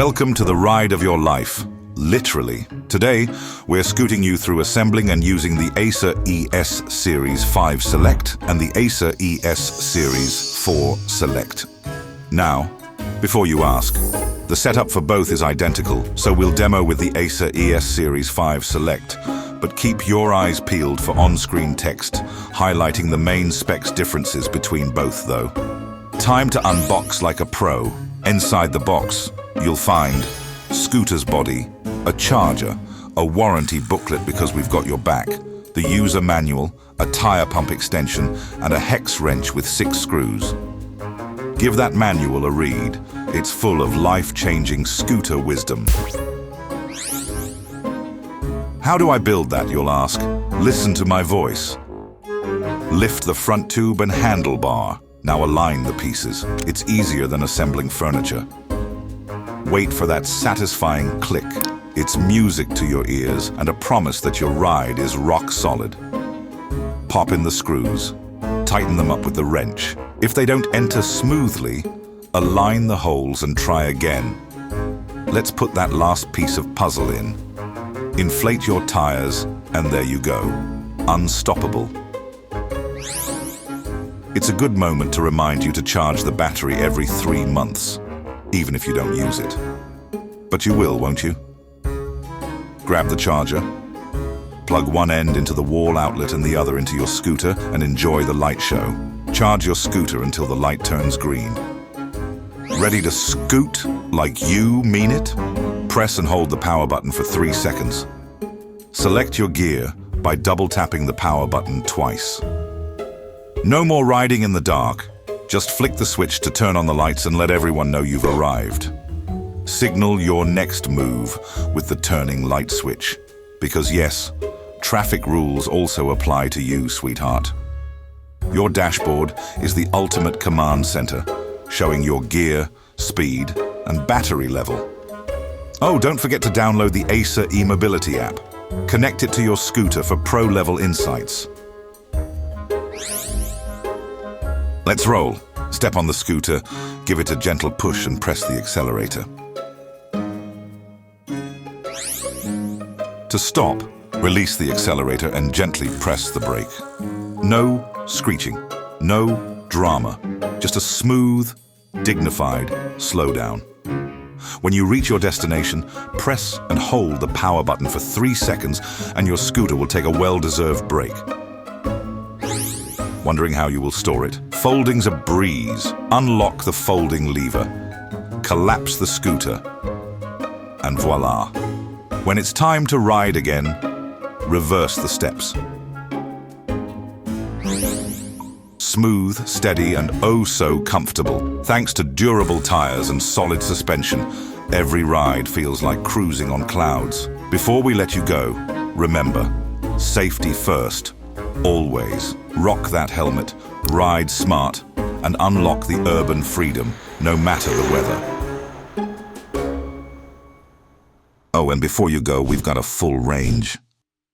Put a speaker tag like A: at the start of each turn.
A: Welcome to the ride of your life, literally. Today, we're scooting you through assembling and using the Acer ES Series 5 Select and the Acer ES Series 4 Select. Now, before you ask, the setup for both is identical, so we'll demo with the Acer ES Series 5 Select, but keep your eyes peeled for on-screen text, highlighting the main specs differences between both though. Time to unbox like a pro. Inside the box, you'll find scooter's body, a charger, a warranty booklet because we've got your back, the user manual, a tire pump extension, and a hex wrench with 6 screws. Give that manual a read. It's full of life-changing scooter wisdom. How do I build that, you'll ask? Listen to my voice. Lift the front tube and handlebar. Now align the pieces. It's easier than assembling furniture. Wait for that satisfying click. It's music to your ears and a promise that your ride is rock solid. Pop in the screws. Tighten them up with the wrench. If they don't enter smoothly, align the holes and try again. Let's put that last piece of puzzle in. Inflate your tires, and there you go. Unstoppable. It's a good moment to remind you to charge the battery every 3 months, even if you don't use it. But you will, won't you? Grab the charger, plug one end into the wall outlet and the other into your scooter, and enjoy the light show. Charge your scooter until the light turns green. Ready to scoot like you mean it? Press and hold the power button for 3 seconds. Select your gear by double tapping the power button twice. No more riding in the dark. Just flick the switch to turn on the lights and let everyone know you've arrived. Signal your next move with the turning light switch. Because yes, traffic rules also apply to you, sweetheart. Your dashboard is the ultimate command center, showing your gear, speed, and battery level. Oh, don't forget to download the Acer e-mobility app. Connect it to your scooter for pro-level insights. Let's roll. Step on the scooter, give it a gentle push and press the accelerator. To stop, release the accelerator and gently press the brake. No screeching, no drama, just a smooth, dignified slowdown. When you reach your destination, press and hold the power button for 3 seconds and your scooter will take a well-deserved break. Wondering how you will store it? Folding's a breeze. Unlock the folding lever, collapse the scooter, and voila. When it's time to ride again, reverse the steps. Smooth, steady, and oh so comfortable. Thanks to durable tires and solid suspension, every ride feels like cruising on clouds. Before we let you go, remember, safety first, always. Rock that helmet, ride smart, and unlock the urban freedom, no matter the weather. Oh, and before you go, we've got a full range.